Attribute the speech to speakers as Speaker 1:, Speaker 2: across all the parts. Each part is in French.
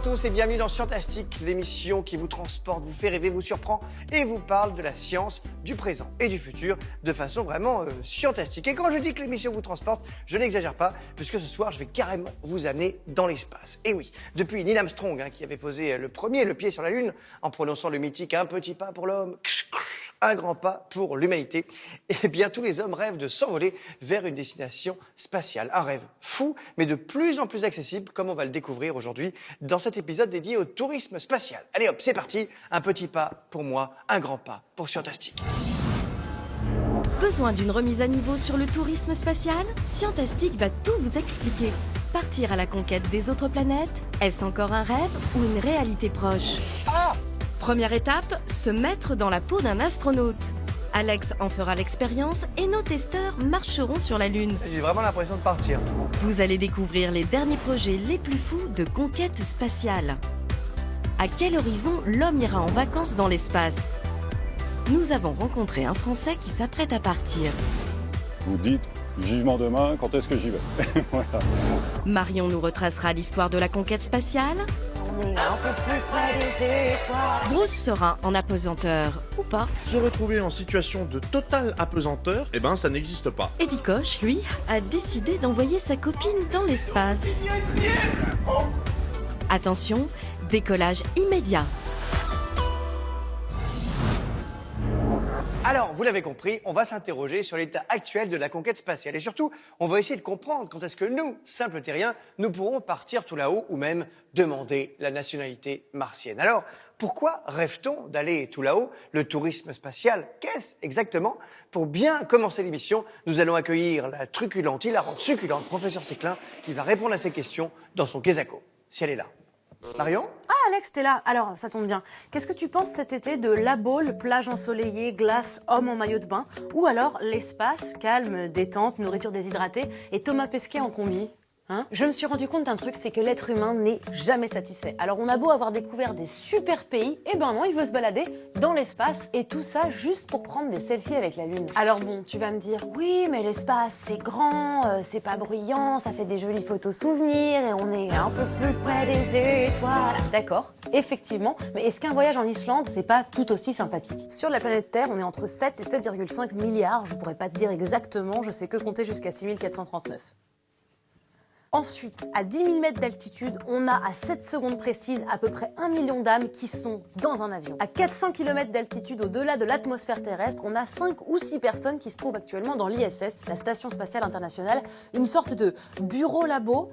Speaker 1: tous et bienvenue dans Scientastique, l'émission qui vous transporte, vous fait rêver, vous surprend et vous parle de la science du présent et du futur de façon vraiment scientastique. Et quand je dis que l'émission vous transporte, je n'exagère pas, puisque ce soir, je vais carrément vous amener dans l'espace. Et oui, depuis Neil Armstrong, qui avait posé le pied sur la Lune, en prononçant le mythique « un petit pas pour l'homme », un grand pas pour l'humanité, eh bien tous les hommes rêvent de s'envoler vers une destination spatiale. Un rêve fou, mais de plus en plus accessible, comme on va le découvrir aujourd'hui dans cet épisode dédié au tourisme spatial. Allez hop, c'est parti, un petit pas pour moi, un grand pas pour Scientastique.
Speaker 2: Besoin d'une remise à niveau sur le tourisme spatial? Scientastique va tout vous expliquer. Partir à la conquête des autres planètes? Est-ce encore un rêve ou une réalité proche? Première étape, se mettre dans la peau d'un astronaute. Alex en fera l'expérience et nos testeurs marcheront sur la Lune.
Speaker 1: J'ai vraiment l'impression de partir.
Speaker 2: Vous allez découvrir les derniers projets les plus fous de conquête spatiale. À quel horizon l'homme ira en vacances dans l'espace? Nous avons rencontré un Français qui s'apprête à partir.
Speaker 3: Vous dites vivement demain, quand est-ce que j'y vais? Voilà.
Speaker 2: Marion nous retracera l'histoire de la conquête spatiale.
Speaker 4: On est un peu plus près des étoiles.
Speaker 2: Bruce sera en apesanteur ou pas.
Speaker 5: Se retrouver en situation de totale apesanteur, eh ben ça n'existe pas.
Speaker 2: Eddie Koch, lui, a décidé d'envoyer sa copine dans l'espace. Attention, décollage immédiat.
Speaker 1: Alors, vous l'avez compris, on va s'interroger sur l'état actuel de la conquête spatiale. Et surtout, on va essayer de comprendre quand est-ce que nous, simples terriens, nous pourrons partir tout là-haut ou même demander la nationalité martienne. Alors, pourquoi rêve-t-on d'aller tout là-haut? Le tourisme spatial, qu'est-ce exactement? Pour bien commencer l'émission, nous allons accueillir la truculente, hilarante, succulente professeure Séclin qui va répondre à ces questions dans son Quesaco, si elle est là. Marion?
Speaker 4: Ah Alex, t'es là. Alors, ça tombe bien. Qu'est-ce que tu penses cet été de La Baule, plage ensoleillée, glace, homme en maillot de bain? Ou alors l'espace, calme, détente, nourriture déshydratée et Thomas Pesquet en combi? Je me suis rendu compte d'un truc, c'est que l'être humain n'est jamais satisfait. Alors on a beau avoir découvert des super pays, eh ben non, il veut se balader dans l'espace et tout ça juste pour prendre des selfies avec la Lune. Alors bon, tu vas me dire, oui mais l'espace c'est grand, c'est pas bruyant, ça fait des jolies photos souvenirs et on est un peu plus près des étoiles. D'accord, effectivement, mais est-ce qu'un voyage en Islande c'est pas tout aussi sympathique? Sur la planète Terre, on est entre 7 et 7,5 milliards, je pourrais pas te dire exactement, je sais que compter jusqu'à 6439. Ensuite, à 10 000 mètres d'altitude, on a à 7 secondes précises à peu près 1 million d'âmes qui sont dans un avion. À 400 km d'altitude au-delà de l'atmosphère terrestre, on a 5 ou 6 personnes qui se trouvent actuellement dans l'ISS, la Station Spatiale Internationale, une sorte de bureau-labo,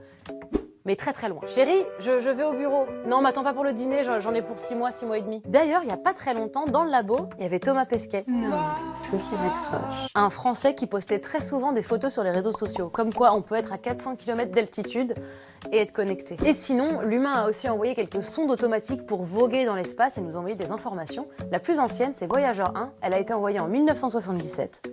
Speaker 4: mais très très loin. Chérie, je vais au bureau. Non, m'attends pas pour le dîner, j'en ai pour 6 mois et demi. D'ailleurs, il y a pas très longtemps, dans le labo, il y avait Thomas Pesquet. Non, tout qui m'accroche. Un Français qui postait très souvent des photos sur les réseaux sociaux, comme quoi on peut être à 400 km d'altitude et être connecté. Et sinon, l'humain a aussi envoyé quelques sondes automatiques pour voguer dans l'espace et nous envoyer des informations. La plus ancienne, c'est Voyager 1, elle a été envoyée en 1977.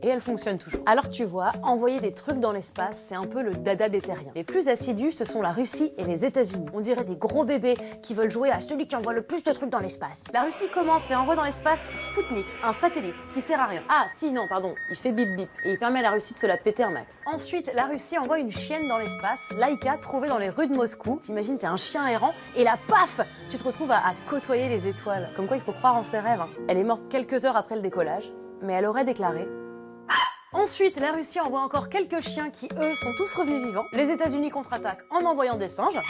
Speaker 4: Et elle fonctionne toujours. Alors tu vois, envoyer des trucs dans l'espace, c'est un peu le dada des terriens. Les plus assidus, ce sont la Russie et les États-Unis. On dirait des gros bébés qui veulent jouer à celui qui envoie le plus de trucs dans l'espace. La Russie commence et envoie dans l'espace Spoutnik, un satellite qui sert à rien. Ah si, non, pardon, il fait bip bip et il permet à la Russie de se la péter un max. Ensuite, la Russie envoie une chienne dans l'espace, Laika, trouvée dans les rues de Moscou. T'imagines, t'es un chien errant et là, paf, tu te retrouves à côtoyer les étoiles. Comme quoi, il faut croire en ses rêves. Elle est morte quelques heures après le décollage, mais elle aurait déclaré... Ensuite, la Russie envoie encore quelques chiens qui, eux, sont tous revenus vivants. Les États-Unis contre-attaquent en envoyant des singes.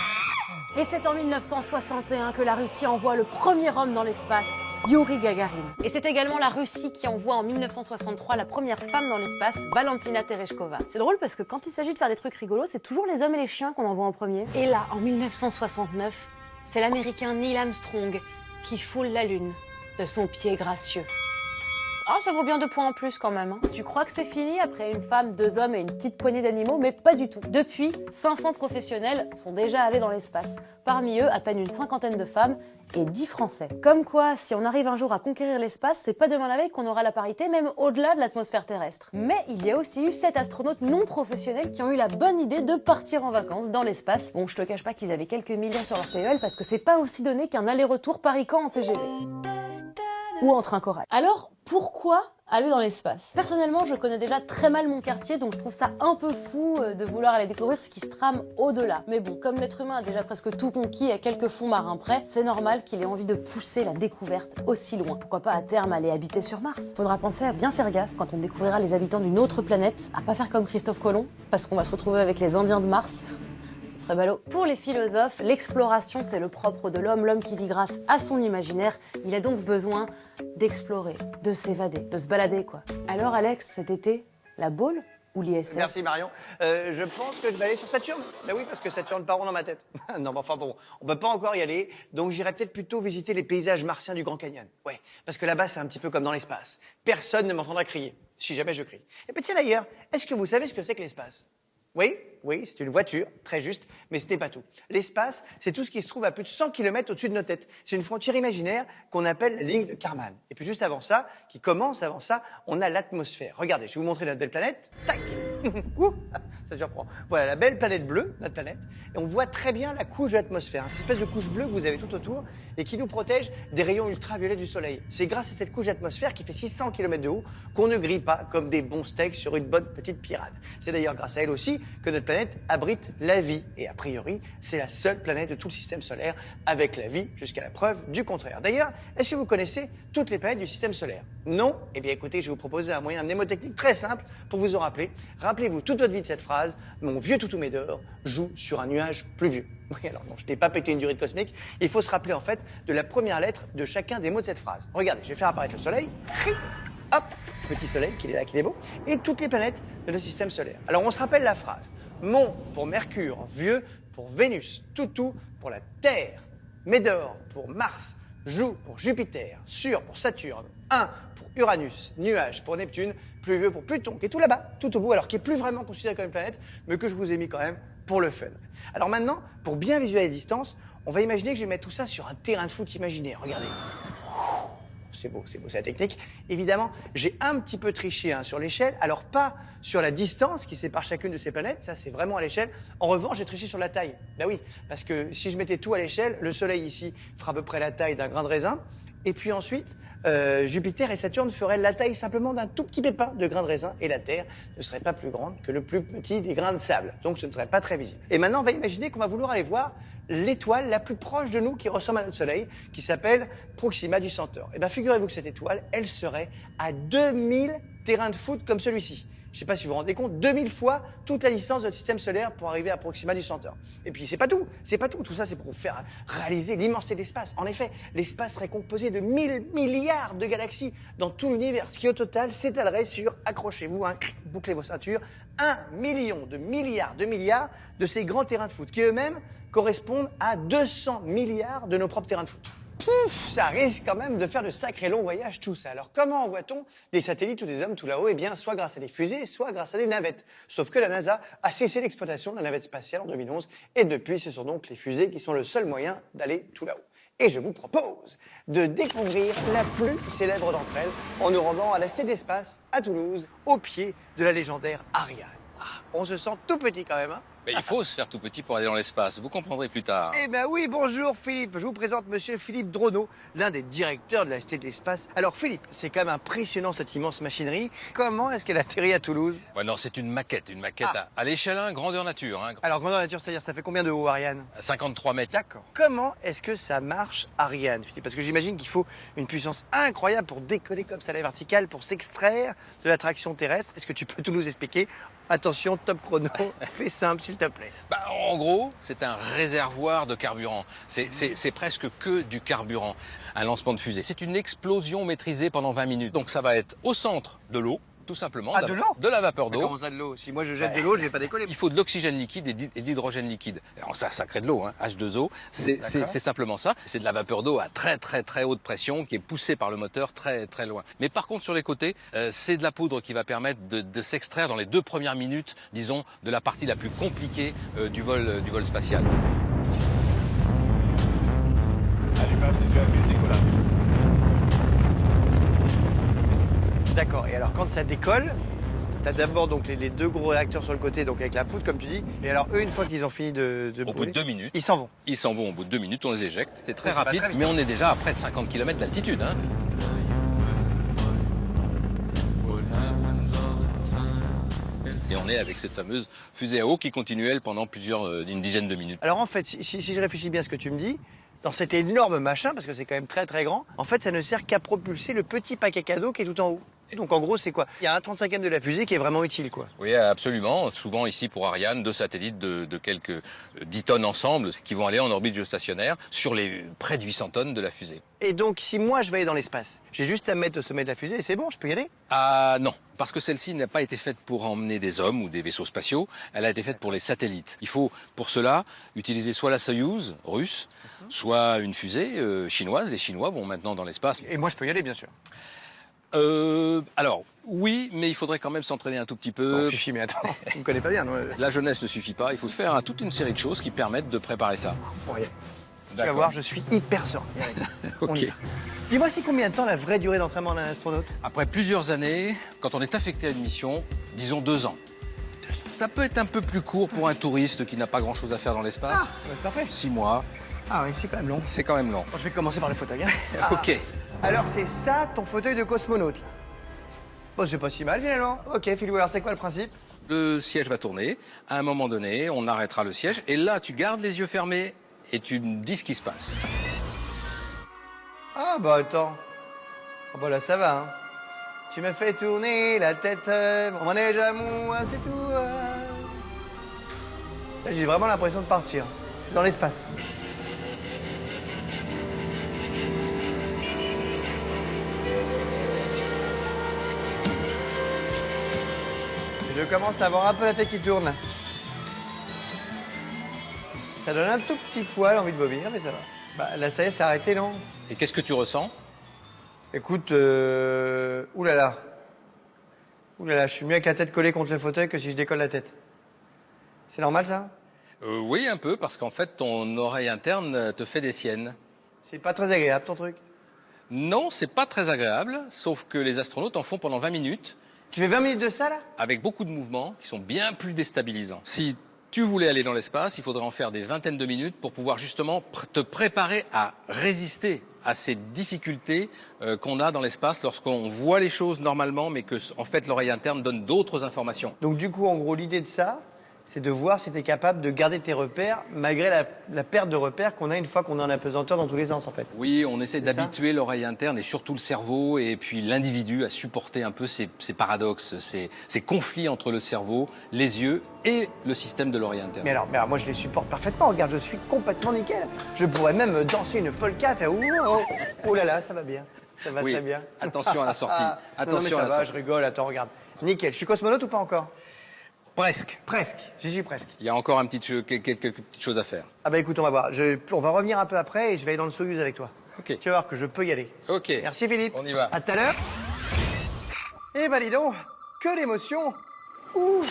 Speaker 4: Et c'est en 1961 que la Russie envoie le premier homme dans l'espace, Youri Gagarin. Et c'est également la Russie qui envoie en 1963 la première femme dans l'espace, Valentina Tereshkova. C'est drôle parce que quand il s'agit de faire des trucs rigolos, c'est toujours les hommes et les chiens qu'on envoie en premier. Et là, en 1969, c'est l'Américain Neil Armstrong qui foule la Lune de son pied gracieux. Ah, ça vaut bien 2 points en plus quand même. Tu crois que c'est fini après une femme, 2 hommes et une petite poignée d'animaux? Mais pas du tout. Depuis, 500 professionnels sont déjà allés dans l'espace. Parmi eux, à peine une cinquantaine de femmes et 10 Français. Comme quoi, si on arrive un jour à conquérir l'espace, c'est pas demain la veille qu'on aura la parité, même au-delà de l'atmosphère terrestre. Mais il y a aussi eu 7 astronautes non professionnels qui ont eu la bonne idée de partir en vacances dans l'espace. Bon, je te cache pas qu'ils avaient quelques millions sur leur PEL parce que c'est pas aussi donné qu'un aller-retour Paris-Caen en TGV. Ou en train choral. Alors, Pourquoi aller dans l'espace? Personnellement, je connais déjà très mal mon quartier, donc je trouve ça un peu fou de vouloir aller découvrir ce qui se trame au-delà. Mais bon, comme l'être humain a déjà presque tout conquis à quelques fonds marins près, c'est normal qu'il ait envie de pousser la découverte aussi loin. Pourquoi pas à terme aller habiter sur Mars? Faudra penser à bien faire gaffe quand on découvrira les habitants d'une autre planète, à pas faire comme Christophe Colomb, parce qu'on va se retrouver avec les Indiens de Mars. Ce serait ballot. Pour les philosophes, l'exploration c'est le propre de l'homme, l'homme qui vit grâce à son imaginaire. Il a donc besoin d'explorer, de s'évader, de se balader quoi. Alors Alex, cet été, la Baule ou l'ISS?
Speaker 1: Merci Marion. Je pense que je vais aller sur Saturne. Ben oui, parce que ça tourne pas rond dans ma tête. Non, mais enfin bon, on peut pas encore y aller, donc j'irai peut-être plutôt visiter les paysages martiens du Grand Canyon. Ouais, parce que là-bas c'est un petit peu comme dans l'espace. Personne ne m'entendra crier, si jamais je crie. Et puis tiens d'ailleurs, est-ce que vous savez ce que c'est que l'espace? Oui, c'est une voiture, très juste, mais ce n'est pas tout. L'espace, c'est tout ce qui se trouve à plus de 100 km au-dessus de nos têtes. C'est une frontière imaginaire qu'on appelle la ligne de Kármán. Et puis juste avant ça, on a l'atmosphère. Regardez, je vais vous montrer notre belle planète. Tac. Ouh, ça surprend. Voilà la belle planète bleue, notre planète. Et on voit très bien la couche de l'atmosphère, cette espèce de couche bleue que vous avez tout autour et qui nous protège des rayons ultraviolets du soleil. C'est grâce à cette couche d'atmosphère qui fait 600 km de haut qu'on ne grille pas comme des bons steaks sur une bonne petite pirade. C'est d'ailleurs grâce à elle aussi que notre planète abrite la vie. Et a priori, c'est la seule planète de tout le système solaire avec la vie jusqu'à la preuve du contraire. D'ailleurs, est-ce que vous connaissez toutes les planètes du système solaire? Non? Eh bien écoutez, je vais vous proposer un moyen mnémotechnique très simple pour vous en rappeler. Rappelez-vous toute votre vie de cette phrase: mon vieux toutou Médor joue sur un nuage pluvieux. Oui, alors non, je n'ai pas pété une durite cosmique. Il faut se rappeler en fait de la première lettre de chacun des mots de cette phrase. Regardez, je vais faire apparaître le soleil. Hop, petit soleil, qu'il est là, qu'il est beau. Et toutes les planètes de notre système solaire. Alors on se rappelle la phrase. Mon pour Mercure, vieux pour Vénus, toutou pour la Terre, Médor pour Mars, joue pour Jupiter, sur pour Saturne, 1 pour Uranus, nuage pour Neptune, pluvieux pour Pluton, qui est tout là-bas, tout au bout, alors qui est plus vraiment considéré comme une planète, mais que je vous ai mis quand même pour le fun. Alors maintenant, pour bien visualiser les distances, on va imaginer que je vais mettre tout ça sur un terrain de foot imaginaire. Regardez. C'est beau, c'est la technique. Évidemment, j'ai un petit peu triché sur l'échelle, alors pas sur la distance qui sépare chacune de ces planètes, ça c'est vraiment à l'échelle. En revanche, j'ai triché sur la taille. Ben oui, parce que si je mettais tout à l'échelle, le Soleil ici fera à peu près la taille d'un grain de raisin, et puis ensuite, Jupiter et Saturne feraient la taille simplement d'un tout petit pépin de grain de raisin, et la Terre ne serait pas plus grande que le plus petit des grains de sable, donc ce ne serait pas très visible. Et maintenant, on va imaginer qu'on va vouloir aller voir l'étoile la plus proche de nous qui ressemble à notre Soleil, qui s'appelle Proxima du Centaure. Et bien figurez-vous que cette étoile, elle serait à 2000 terrains de foot comme celui-ci. Je ne sais pas si vous vous rendez compte, 2000 fois toute la distance de notre système solaire pour arriver à Proxima du Centaure. Et puis c'est pas tout. Tout ça c'est pour vous faire réaliser l'immensité de l'espace. En effet, l'espace serait composé de 1000 milliards de galaxies dans tout l'univers, ce qui au total s'étalerait sur, accrochez-vous, bouclez vos ceintures, 1 million de milliards de ces grands terrains de foot, qui eux-mêmes correspondent à 200 milliards de nos propres terrains de foot. Ça risque quand même de faire de sacrés longs voyages tout ça. Alors comment envoie-t-on des satellites ou des hommes tout là-haut? Eh bien, soit grâce à des fusées, soit grâce à des navettes. Sauf que la NASA a cessé l'exploitation de la navette spatiale en 2011 et depuis, ce sont donc les fusées qui sont le seul moyen d'aller tout là-haut. Et je vous propose de découvrir la plus célèbre d'entre elles en nous rendant à la Cité de l'Espace, à Toulouse, au pied de la légendaire Ariane. Ah, on se sent tout petit quand même, hein?
Speaker 6: Mais il faut se faire tout petit pour aller dans l'espace, vous comprendrez plus tard.
Speaker 1: Eh ben oui, bonjour Philippe, je vous présente monsieur Philippe Dronot, l'un des directeurs de la Cité de l'Espace. Alors Philippe, c'est quand même impressionnant cette immense machinerie. Comment est-ce qu'elle atterrit à Toulouse?
Speaker 6: Ouais, non, c'est une maquette à l'échelle 1, grandeur nature.
Speaker 1: Alors grandeur nature, c'est-à-dire ça fait combien de haut Ariane?
Speaker 6: 53 mètres.
Speaker 1: D'accord. Comment est-ce que ça marche Ariane, Philippe? Parce que j'imagine qu'il faut une puissance incroyable pour décoller comme ça à la verticale, pour s'extraire de l'attraction terrestre. Est-ce que tu peux tout nous expliquer? Attention, top chrono, fais simple s'il te plaît.
Speaker 6: Bah, en gros, c'est un réservoir de carburant. C'est presque que du carburant. Un lancement de fusée, c'est une explosion maîtrisée pendant 20 minutes. Donc ça va être au centre de l'eau, tout simplement.
Speaker 1: Ah, de l'eau?
Speaker 6: De la vapeur d'eau.
Speaker 1: Comment ça de l'eau? Si moi je jette de l'eau, je vais pas décoller.
Speaker 6: Il faut de l'oxygène liquide et de l'hydrogène liquide. Alors ça crée de l'eau, H2O. C'est simplement ça. C'est de la vapeur d'eau à très haute pression qui est poussée par le moteur très loin. Mais par contre sur les côtés, c'est de la poudre qui va permettre de s'extraire dans les 2 premières minutes, disons, de la partie la plus compliquée du vol spatial.
Speaker 3: Allumage des UAV, décollage.
Speaker 1: D'accord, et alors quand ça décolle, t'as d'abord donc les 2 gros réacteurs sur le côté, donc avec la poudre comme tu dis, et alors eux une fois qu'ils ont fini de
Speaker 6: au bout de 2 minutes,
Speaker 1: ils s'en vont.
Speaker 6: Ils s'en vont au bout de 2 minutes, on les éjecte. C'est très
Speaker 1: ça va
Speaker 6: rapide,
Speaker 1: très vite.
Speaker 6: mais on est déjà à près de 50 km d'altitude. Et on est avec cette fameuse fusée à eau qui continue, elle, pendant une dizaine de minutes.
Speaker 1: Alors en fait, si je réfléchis bien à ce que tu me dis, dans cet énorme machin, parce que c'est quand même très très grand, en fait ça ne sert qu'à propulser le petit paquet cadeau qui est tout en haut. Donc en gros c'est quoi? Il y a un 35e de la fusée qui est vraiment utile quoi.
Speaker 6: Oui, absolument. Souvent ici pour Ariane, 2 satellites de quelques 10 tonnes ensemble qui vont aller en orbite géostationnaire sur les près de 800 tonnes de la fusée.
Speaker 1: Et donc si moi je vais aller dans l'espace, j'ai juste à me mettre au sommet de la fusée et c'est bon, je peux y aller?
Speaker 6: Ah non, parce que celle-ci n'a pas été faite pour emmener des hommes ou des vaisseaux spatiaux, elle a été faite pour les satellites. Il faut pour cela utiliser soit la Soyouz russe, soit une fusée chinoise. Les Chinois vont maintenant dans l'espace.
Speaker 1: Et moi je peux y aller bien sûr.
Speaker 6: Alors, oui, mais il faudrait quand même s'entraîner un tout petit peu.
Speaker 1: Bon, Fifi, mais attends, tu me connais pas bien, non?
Speaker 6: La jeunesse ne suffit pas, il faut faire toute une série de choses qui permettent de préparer ça.
Speaker 1: Bon, rien. Tu vas voir, je suis hyper serein. On y
Speaker 6: Ok.
Speaker 1: va. Dis-moi, c'est combien de temps la vraie durée d'entraînement d'un astronaute?
Speaker 6: Après plusieurs années, quand on est affecté à une mission, disons 2 ans. Ça peut être un peu plus court pour un touriste qui n'a pas grand-chose à faire dans l'espace.
Speaker 1: Ah, bah, c'est parfait.
Speaker 6: 6 mois,
Speaker 1: Ah oui, c'est quand même long.
Speaker 6: c'est quand même long.
Speaker 1: Bon, je vais commencer par le fauteuil. Hein.
Speaker 6: Ok.
Speaker 1: Alors c'est ça ton fauteuil de cosmonaute là? Bon, c'est pas si mal finalement. Ok, Philou, alors c'est quoi le principe?
Speaker 6: Le siège va tourner. À un moment donné, on arrêtera le siège. Et là, tu gardes les yeux fermés et tu me dis ce qui se passe.
Speaker 1: Ah bah attends. Ah bah là ça va. Hein. Tu me fais tourner la tête, mon manège à moi, c'est tout. Là j'ai vraiment l'impression de partir. Je suis dans l'espace. Je commence à avoir un peu la tête qui tourne. Ça donne un tout petit poil, envie de vomir, mais ça va. Bah là ça y est, c'est arrêté, non?
Speaker 6: Et qu'est-ce que tu ressens?
Speaker 1: Écoute, oulala. Oulala, je suis mieux avec la tête collée contre le fauteuil que si je décolle la tête. C'est normal ça?
Speaker 6: Oui, un peu, parce qu'en fait, ton oreille interne te fait des siennes.
Speaker 1: C'est pas très agréable ton truc.
Speaker 6: Non, c'est pas très agréable, sauf que les astronautes en font pendant 20 minutes,
Speaker 1: Tu fais 20 minutes de ça là?
Speaker 6: avec beaucoup de mouvements qui sont bien plus déstabilisants. Si tu voulais aller dans l'espace, il faudrait en faire des vingtaines de minutes pour pouvoir justement te préparer à résister à ces difficultés qu'on a dans l'espace lorsqu'on voit les choses normalement, mais que en fait l'oreille interne donne d'autres informations.
Speaker 1: Donc du coup, en gros, l'idée de ça, c'est de voir si tu es capable de garder tes repères malgré la perte de repères qu'on a une fois qu'on est en apesanteur dans tous les sens en fait.
Speaker 6: Oui, on essaie
Speaker 1: C'est ça
Speaker 6: d'habituer l'oreille interne et surtout le cerveau et puis l'individu à supporter un peu ces paradoxes, ces conflits entre le cerveau, les yeux et le système de l'oreille interne.
Speaker 1: Mais alors, moi je les supporte parfaitement, regarde, je suis complètement nickel. Je pourrais même danser une polka, faire oh là là, ça va bien. Ça va
Speaker 6: Oui,
Speaker 1: très bien.
Speaker 6: attention à la sortie.
Speaker 1: Non, mais ça va, je rigole, attends, regarde. Nickel, je suis cosmonaute ou pas encore?
Speaker 6: Presque.
Speaker 1: Presque, j'y suis presque.
Speaker 6: Il y a encore quelques petites choses à faire.
Speaker 1: Ah bah écoute, on va voir. On va revenir un peu après et je vais aller dans le Soyouz avec toi.
Speaker 6: Ok.
Speaker 1: Tu vas voir que je peux y aller.
Speaker 6: Ok.
Speaker 1: Merci Philippe.
Speaker 6: On y va.
Speaker 1: À tout à l'heure. Eh ben dis donc, que d'émotion. Ouh.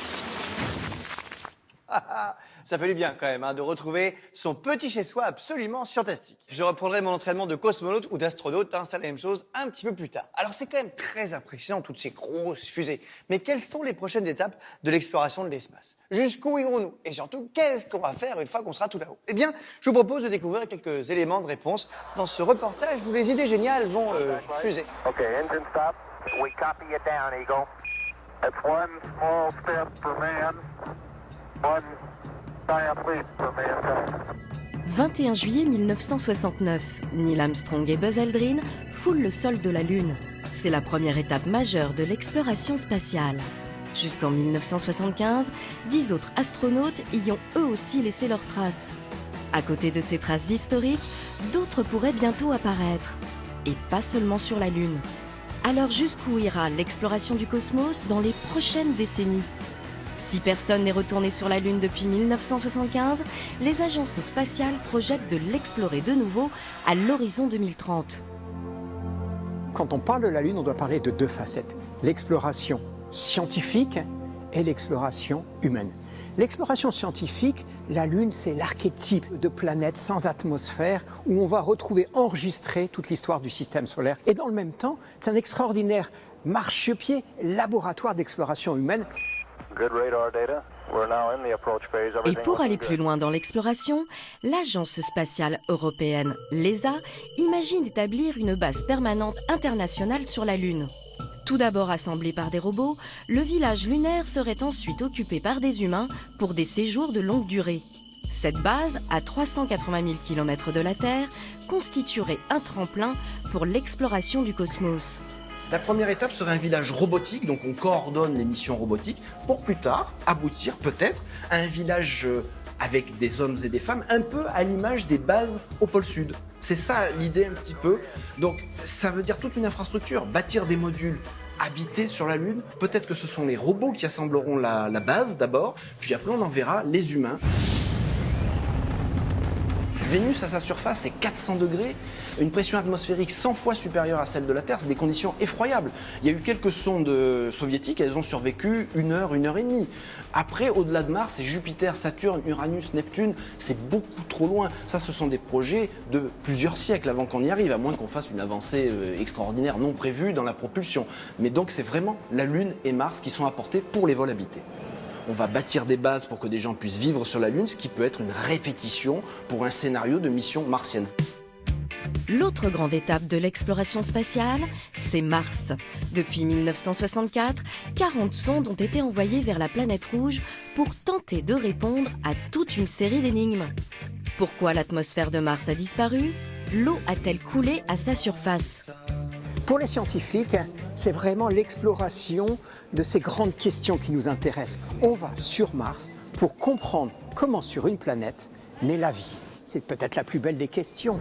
Speaker 1: Ça fait du bien quand même de retrouver son petit chez-soi absolument fantastique. Je reprendrai mon entraînement de cosmonaute ou d'astronaute, c'est la même chose, un petit peu plus tard. Alors c'est quand même très impressionnant toutes ces grosses fusées. Mais quelles sont les prochaines étapes de l'exploration de l'espace? Jusqu'où irons-nous? Et surtout, qu'est-ce qu'on va faire une fois qu'on sera tout là-haut? Eh bien, je vous propose de découvrir quelques éléments de réponse dans ce reportage où les idées géniales vont fuser.
Speaker 7: Okay, engine stop. We copy you down, Eagle. That's one small step for man, one giant leap for mankind.
Speaker 2: 21 juillet 1969, Neil Armstrong et Buzz Aldrin foulent le sol de la Lune. C'est la première étape majeure de l'exploration spatiale. Jusqu'en 1975, 10 autres astronautes y ont eux aussi laissé leurs traces. À côté de ces traces historiques, d'autres pourraient bientôt apparaître. Et pas seulement sur la Lune. Alors jusqu'où ira l'exploration du cosmos dans les prochaines décennies? Si personne n'est retourné sur la Lune depuis 1975, les agences spatiales projettent de l'explorer de nouveau à l'horizon 2030.
Speaker 8: Quand on parle de la Lune, on doit parler de 2 facettes. L'exploration scientifique et l'exploration humaine. L'exploration scientifique, la Lune, c'est l'archétype de planète sans atmosphère où on va retrouver enregistré toute l'histoire du système solaire. Et dans le même temps, c'est un extraordinaire marchepied, laboratoire d'exploration humaine.
Speaker 7: Good radar data. We're now in the approach phase.
Speaker 2: Et
Speaker 7: Everything
Speaker 2: pour aller
Speaker 7: looking
Speaker 2: plus
Speaker 7: good.
Speaker 2: loin dans l'exploration, l'Agence spatiale européenne, l'ESA, imagine établir une base permanente internationale sur la Lune. Tout d'abord assemblé par des robots, le village lunaire serait ensuite occupé par des humains pour des séjours de longue durée. Cette base, à 380 000 km de la Terre, constituerait un tremplin pour l'exploration du cosmos.
Speaker 5: La première étape serait un village robotique, donc on coordonne les missions robotiques, pour plus tard aboutir peut-être à un village avec des hommes et des femmes, un peu à l'image des bases au pôle Sud. C'est ça l'idée un petit peu. Donc ça veut dire toute une infrastructure, bâtir des modules habités sur la Lune. Peut-être que ce sont les robots qui assembleront la base d'abord, puis après on enverra les humains. Vénus, à sa surface, c'est 400 degrés, une pression atmosphérique 100 fois supérieure à celle de la Terre. C'est des conditions effroyables. Il y a eu quelques sondes soviétiques, elles ont survécu 1 heure, 1 heure et demie. Après, au-delà de Mars, c'est Jupiter, Saturne, Uranus, Neptune, c'est beaucoup trop loin. Ça, ce sont des projets de plusieurs siècles avant qu'on y arrive, à moins qu'on fasse une avancée extraordinaire non prévue dans la propulsion. Mais donc, c'est vraiment la Lune et Mars qui sont apportés pour les vols habités. On va bâtir des bases pour que des gens puissent vivre sur la Lune, ce qui peut être une répétition pour un scénario de mission martienne.
Speaker 2: L'autre grande étape de l'exploration spatiale, c'est Mars. Depuis 1964, 40 sondes ont été envoyées vers la planète rouge pour tenter de répondre à toute une série d'énigmes. Pourquoi l'atmosphère de Mars a disparu? L'eau a-t-elle coulé à sa surface?
Speaker 8: Pour les scientifiques, c'est vraiment l'exploration de ces grandes questions qui nous intéressent. On va sur Mars pour comprendre comment sur une planète naît la vie. C'est peut-être la plus belle des questions.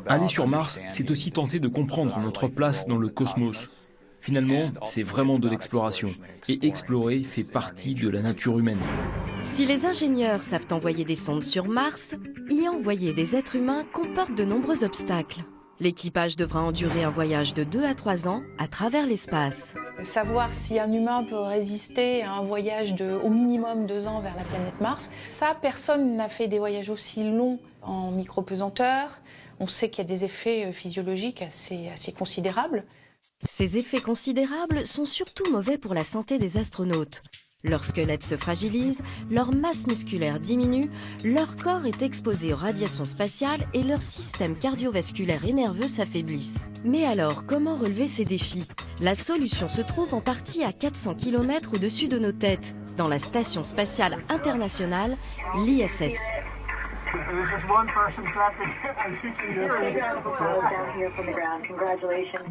Speaker 9: Aller sur Mars, c'est aussi tenter de comprendre notre place dans le cosmos. Finalement, c'est vraiment de l'exploration. Et explorer fait partie de la nature humaine.
Speaker 2: Si les ingénieurs savent envoyer des sondes sur Mars, y envoyer des êtres humains comporte de nombreux obstacles. L'équipage devra endurer un voyage de 2 à 3 ans à travers l'espace.
Speaker 10: Savoir si un humain peut résister à un voyage de au minimum 2 ans vers la planète Mars, ça, personne n'a fait des voyages aussi longs en micropesanteur. On sait qu'il y a des effets physiologiques assez considérables.
Speaker 2: Ces effets considérables sont surtout mauvais pour la santé des astronautes. Leur squelette se fragilise, leur masse musculaire diminue, leur corps est exposé aux radiations spatiales et leur système cardiovasculaire et nerveux s'affaiblissent. Mais alors, comment relever ces défis? La solution se trouve en partie à 400 km au-dessus de nos têtes, dans la Station spatiale internationale, l'ISS.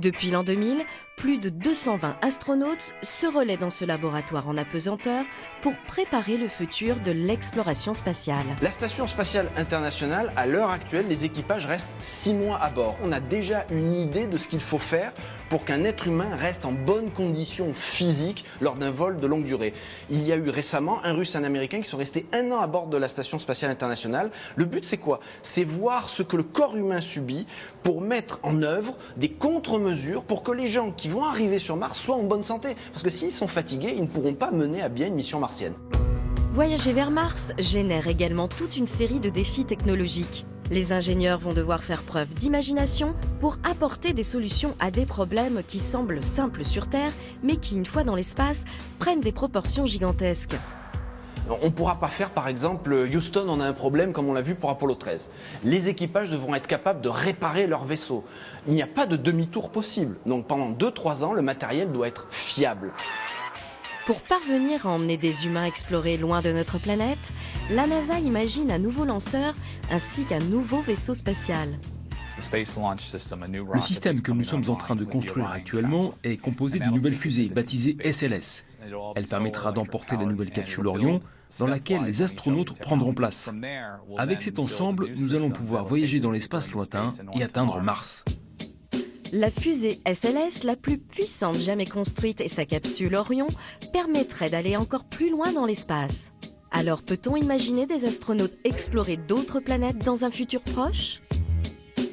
Speaker 2: Depuis l'an 2000, plus de 220 astronautes se relaient dans ce laboratoire en apesanteur pour préparer le futur de l'exploration spatiale.
Speaker 5: La Station spatiale internationale, à l'heure actuelle, les équipages restent 6 mois à bord. On a déjà une idée de ce qu'il faut faire pour qu'un être humain reste en bonne condition physique lors d'un vol de longue durée. Il y a eu récemment un Russe et un Américain qui sont restés 1 an à bord de la Station spatiale internationale. Le but, c'est quoi? C'est voir ce que le corps humain subit pour mettre en œuvre des contre-mesures pour que les gens qui vont arriver sur Mars soient en bonne santé. Parce que s'ils sont fatigués, ils ne pourront pas mener à bien une mission martienne.
Speaker 2: Voyager vers Mars génère également toute une série de défis technologiques. Les ingénieurs vont devoir faire preuve d'imagination pour apporter des solutions à des problèmes qui semblent simples sur Terre, mais qui, une fois dans l'espace, prennent des proportions gigantesques.
Speaker 5: On ne pourra pas faire, par exemple, Houston, on a un problème comme on l'a vu pour Apollo 13. Les équipages devront être capables de réparer leur vaisseau. Il n'y a pas de demi-tour possible. Donc pendant 2-3 ans, le matériel doit être fiable.
Speaker 2: Pour parvenir à emmener des humains explorer loin de notre planète, la NASA imagine un nouveau lanceur ainsi qu'un nouveau vaisseau spatial.
Speaker 9: Le système que nous sommes en train de construire actuellement est composé d'une nouvelle fusée baptisée SLS. Elle permettra d'emporter la nouvelle capsule Orion, dans laquelle les astronautes prendront place. Avec cet ensemble, nous allons pouvoir voyager dans l'espace lointain et atteindre Mars.
Speaker 2: La fusée SLS, la plus puissante jamais construite, et sa capsule Orion permettraient d'aller encore plus loin dans l'espace. Alors peut-on imaginer des astronautes explorer d'autres planètes dans un futur proche ?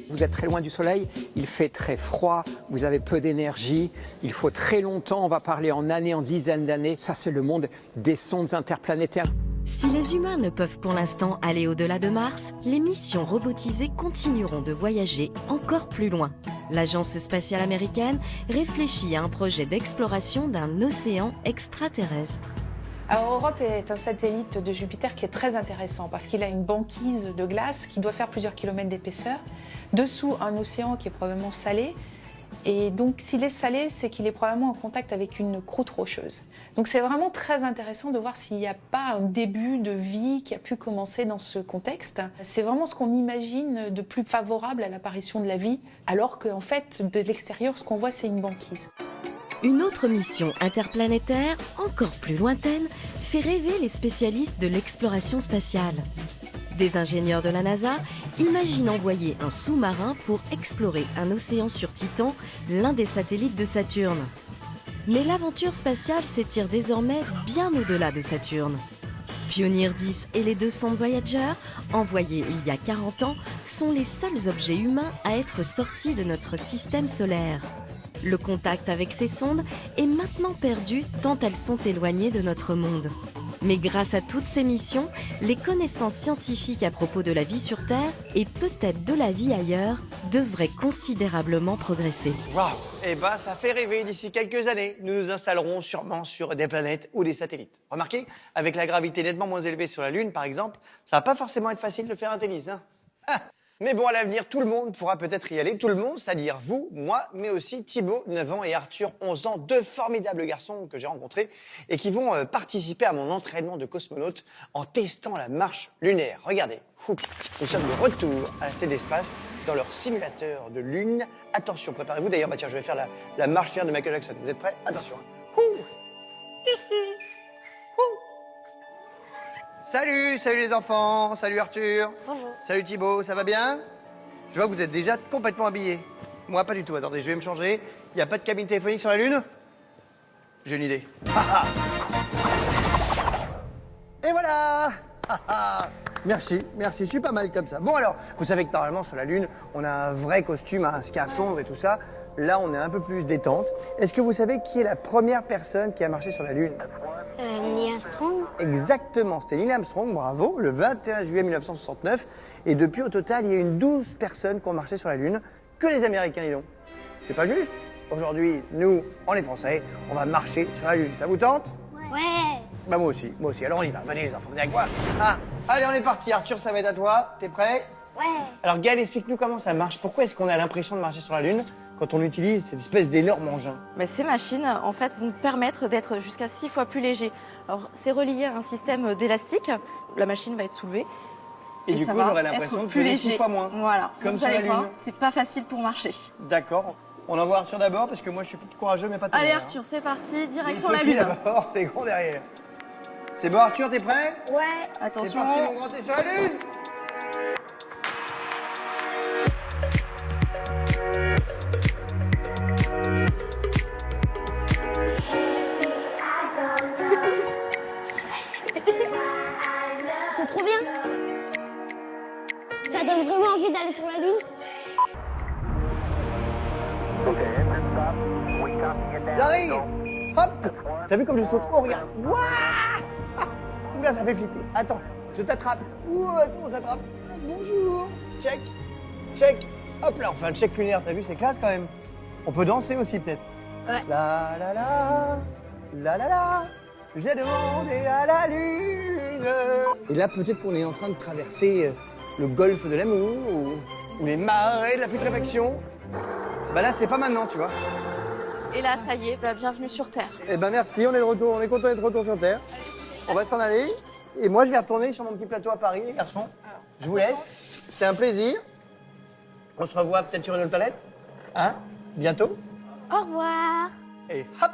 Speaker 8: Vous êtes très loin du Soleil, il fait très froid, vous avez peu d'énergie, il faut très longtemps, on va parler en années, en dizaines d'années. Ça, c'est le monde des sondes interplanétaires.
Speaker 2: Si les humains ne peuvent pour l'instant aller au-delà de Mars, les missions robotisées continueront de voyager encore plus loin. L'agence spatiale américaine réfléchit à un projet d'exploration d'un océan extraterrestre.
Speaker 10: Alors, Europe est un satellite de Jupiter qui est très intéressant parce qu'il a une banquise de glace qui doit faire plusieurs kilomètres d'épaisseur. Dessous, un océan qui est probablement salé. Et donc, s'il est salé, c'est qu'il est probablement en contact avec une croûte rocheuse. Donc, c'est vraiment très intéressant de voir s'il n'y a pas un début de vie qui a pu commencer dans ce contexte. C'est vraiment ce qu'on imagine de plus favorable à l'apparition de la vie, alors qu'en fait, de l'extérieur, ce qu'on voit, c'est une banquise.
Speaker 2: Une autre mission interplanétaire, encore plus lointaine, fait rêver les spécialistes de l'exploration spatiale. Des ingénieurs de la NASA imaginent envoyer un sous-marin pour explorer un océan sur Titan, l'un des satellites de Saturne. Mais l'aventure spatiale s'étire désormais bien au-delà de Saturne. Pioneer 10 et les 2 sondes Voyager, envoyées il y a 40 ans, sont les seuls objets humains à être sortis de notre système solaire. Le contact avec ces sondes est maintenant perdu tant elles sont éloignées de notre monde. Mais grâce à toutes ces missions, les connaissances scientifiques à propos de la vie sur Terre et peut-être de la vie ailleurs devraient considérablement progresser.
Speaker 1: Waouh! Eh ben, ça fait rêver. D'ici quelques années, nous nous installerons sûrement sur des planètes ou des satellites. Remarquez, avec la gravité nettement moins élevée sur la Lune, par exemple, ça va pas forcément être facile de faire un tennis, hein? Mais bon, à l'avenir, tout le monde pourra peut-être y aller. Tout le monde, c'est-à-dire vous, moi, mais aussi Thibaut, 9 ans, et Arthur, 11 ans, 2 formidables garçons que j'ai rencontrés et qui vont participer à mon entraînement de cosmonaute en testant la marche lunaire. Regardez, nous sommes de retour à la CDespace dans leur simulateur de Lune. Attention, préparez-vous. D'ailleurs, bah tiens, je vais faire la marche lunaire de Michael Jackson. Vous êtes prêts? Attention. Salut les enfants, salut Arthur.
Speaker 11: Bonjour.
Speaker 1: Salut Thibaut, ça va bien? Je vois que vous êtes déjà complètement habillés. Moi, pas du tout. Attendez, je vais me changer. Il n'y a pas de cabine téléphonique sur la Lune? J'ai une idée. Et voilà. Merci, je suis pas mal comme ça. Bon alors, vous savez que normalement sur la Lune, on a un vrai costume, un scaphandre et tout ça. Là, on est un peu plus détente. Est-ce que vous savez qui est la première personne qui a marché sur la Lune?
Speaker 11: Neil Armstrong.
Speaker 1: Exactement, c'était Neil Armstrong, bravo, le 21 juillet 1969. Et depuis, au total, il y a eu 12 personnes qui ont marché sur la Lune, que les Américains, dis donc. C'est pas juste. Aujourd'hui, nous, on est Français, on va marcher sur la Lune. Ça vous tente?
Speaker 11: Ouais.
Speaker 1: Bah moi aussi. Alors on y va, venez les enfants, venez avec moi. Ah, allez, on est parti. Arthur, ça va être à toi. T'es prêt?
Speaker 11: Ouais.
Speaker 1: Alors Gaël, explique-nous comment ça marche. Pourquoi est-ce qu'on a l'impression de marcher sur la Lune quand on utilise cette espèce d'énorme engin?
Speaker 12: Ces machines, en fait, vont permettre d'être jusqu'à 6 fois plus léger. Alors, c'est relié à un système d'élastique. La machine va être soulevée.
Speaker 1: Et du
Speaker 12: ça
Speaker 1: coup,
Speaker 12: va
Speaker 1: j'aurai l'impression
Speaker 12: être
Speaker 1: de
Speaker 12: plus
Speaker 1: peser
Speaker 12: léger.
Speaker 1: 6 fois moins.
Speaker 12: Voilà.
Speaker 1: Comme
Speaker 12: vous
Speaker 1: sur la
Speaker 12: allez voir,
Speaker 1: Lune.
Speaker 12: c'est pas facile pour marcher.
Speaker 1: D'accord. On envoie Arthur d'abord parce que moi je suis plus courageux mais pas tout.
Speaker 12: Allez Arthur, c'est parti, direction la
Speaker 1: Petit
Speaker 12: Lune.
Speaker 1: d'abord, les grands derrière. C'est bon Arthur, t'es prêt?
Speaker 11: Ouais.
Speaker 12: Attention.
Speaker 1: C'est parti mon grand, t'es sur la Lune.
Speaker 11: C'est trop bien. Ça donne vraiment envie d'aller sur la Lune.
Speaker 1: J'arrive. Hop. T'as vu comme je saute? Oh regarde. Ouah. Oula, ça fait flipper. Attends, je t'attrape. Ouh, attends, on s'attrape. Bonjour. Check. Hop là, on fait un check lunaire. T'as vu, c'est classe quand même. On peut danser aussi peut-être.
Speaker 11: Ouais.
Speaker 1: La la la. La la la. J'ai demandé à la Lune. Et là, peut-être qu'on est en train de traverser le golfe de l'amour ou les marais de la putréfaction. Bah là, c'est pas maintenant, tu vois.
Speaker 12: Et là, ça y est, bienvenue sur Terre.
Speaker 1: Eh ben merci, on est de retour, on est content d'être de retour sur Terre. On va s'en aller. Et moi, je vais retourner sur mon petit plateau à Paris, les garçons. Je vous laisse. C'était un plaisir. On se revoit peut-être sur une autre planète. Hein? Bientôt.
Speaker 11: Au revoir.
Speaker 1: Et hop.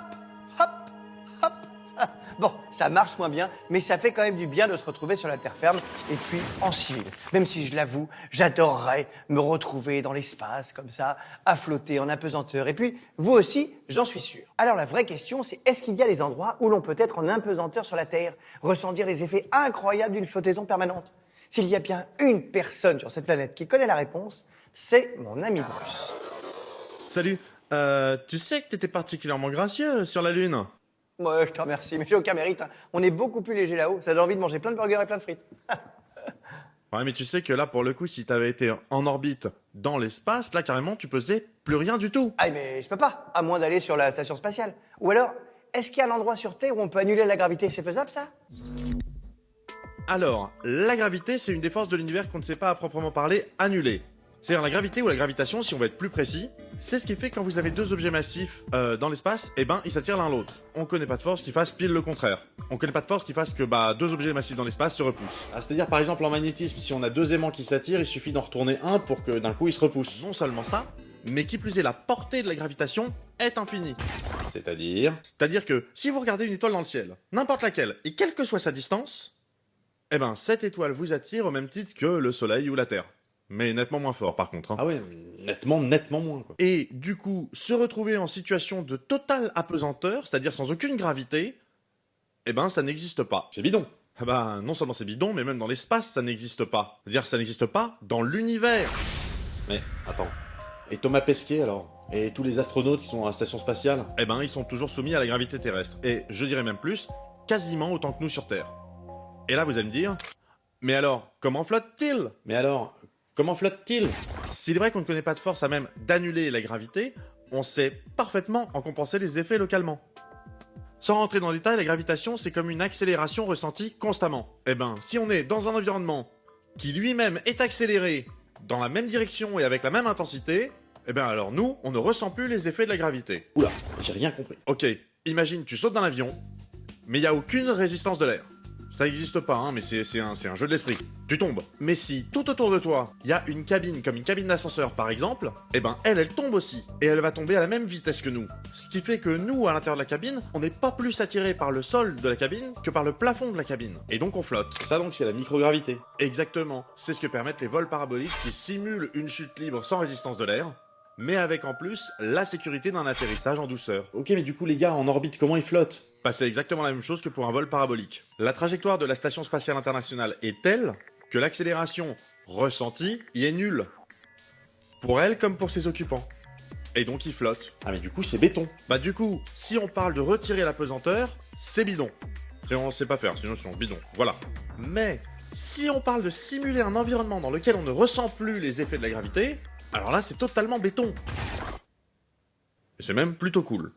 Speaker 1: Bon, ça marche moins bien, mais ça fait quand même du bien de se retrouver sur la terre ferme et puis en civil. Même si je l'avoue, j'adorerais me retrouver dans l'espace comme ça, à flotter en apesanteur. Et puis, vous aussi, j'en suis sûr. Alors la vraie question, c'est est-ce qu'il y a des endroits où l'on peut être en apesanteur sur la Terre, ressentir les effets incroyables d'une flottaison permanente? S'il y a bien une personne sur cette planète qui connaît la réponse, c'est mon ami Bruce.
Speaker 13: Salut, tu sais que t'étais particulièrement gracieux sur la Lune?
Speaker 1: Ouais, je te remercie, mais j'ai aucun mérite. Hein. On est beaucoup plus léger là-haut, ça donne envie de manger plein de burgers et plein de frites.
Speaker 13: Ouais, mais tu sais que là, pour le coup, si t'avais été en orbite dans l'espace, là, carrément, tu pesais plus rien du tout.
Speaker 1: Ah, mais je peux pas, à moins d'aller sur la station spatiale. Ou alors, est-ce qu'il y a un endroit sur Terre où on peut annuler la gravité? C'est faisable, ça?
Speaker 13: Alors, la gravité, c'est une des forces de l'univers qu'on ne sait pas à proprement parler annuler. C'est-à-dire la gravité ou la gravitation, si on veut être plus précis, c'est ce qui fait quand vous avez deux objets massifs dans l'espace, eh ben ils s'attirent l'un l'autre. On connaît pas de force qui fasse pile le contraire. On connaît pas de force qui fasse que deux objets massifs dans l'espace se repoussent. Ah, c'est-à-dire par exemple en magnétisme, si on a deux aimants qui s'attirent, il suffit d'en retourner un pour que d'un coup ils se repoussent. Non seulement ça, mais qui plus est, la portée de la gravitation est infinie. C'est-à-dire que si vous regardez une étoile dans le ciel, n'importe laquelle, et quelle que soit sa distance, eh ben cette étoile vous attire au même titre que le Soleil ou la Terre. Mais nettement moins fort par contre. Hein.
Speaker 5: Ah ouais, nettement moins. Quoi.
Speaker 13: Et du coup, se retrouver en situation de totale apesanteur, c'est-à-dire sans aucune gravité, eh ben ça n'existe pas. C'est bidon. Ah bah non seulement c'est bidon, mais même dans l'espace ça n'existe pas. C'est-à-dire ça n'existe pas dans l'univers.
Speaker 5: Mais attends, et Thomas Pesquet alors? Et tous les astronautes qui sont à la station spatiale?
Speaker 13: Eh ben ils sont toujours soumis à la gravité terrestre. Et je dirais même plus, quasiment autant que nous sur Terre. Et là vous allez me dire, mais alors, comment flotte-t-il?
Speaker 5: Comment flotte-t-il?
Speaker 13: S'il est vrai qu'on ne connaît pas de force à même d'annuler la gravité, on sait parfaitement en compenser les effets localement. Sans rentrer dans le détail, la gravitation, c'est comme une accélération ressentie constamment. Eh ben, si on est dans un environnement qui lui-même est accéléré dans la même direction et avec la même intensité, eh ben alors nous, on ne ressent plus les effets de la gravité.
Speaker 5: Oula, j'ai rien compris.
Speaker 13: Ok, imagine, tu sautes d'un avion, mais il n'y a aucune résistance de l'air. Ça n'existe pas, hein, mais c'est un jeu de l'esprit. Tu tombes. Mais si tout autour de toi, il y a une cabine, comme une cabine d'ascenseur par exemple, eh ben elle tombe aussi. Et elle va tomber à la même vitesse que nous. Ce qui fait que nous, à l'intérieur de la cabine, on n'est pas plus attiré par le sol de la cabine que par le plafond de la cabine. Et donc on flotte.
Speaker 5: Ça donc c'est la microgravité.
Speaker 13: Exactement. C'est ce que permettent les vols paraboliques qui simulent une chute libre sans résistance de l'air, mais avec en plus la sécurité d'un atterrissage en douceur.
Speaker 5: Ok, mais du coup les gars, en orbite, comment ils flottent?
Speaker 13: C'est exactement la même chose que pour un vol parabolique. La trajectoire de la Station Spatiale Internationale est telle que l'accélération ressentie y est nulle. Pour elle comme pour ses occupants. Et donc ils flottent.
Speaker 5: Ah mais du coup c'est béton.
Speaker 13: Du coup, si on parle de retirer la pesanteur, c'est bidon. Et on ne sait pas faire, sinon c'est bidon. Voilà. Mais si on parle de simuler un environnement dans lequel on ne ressent plus les effets de la gravité, alors là c'est totalement béton. Et c'est même plutôt cool.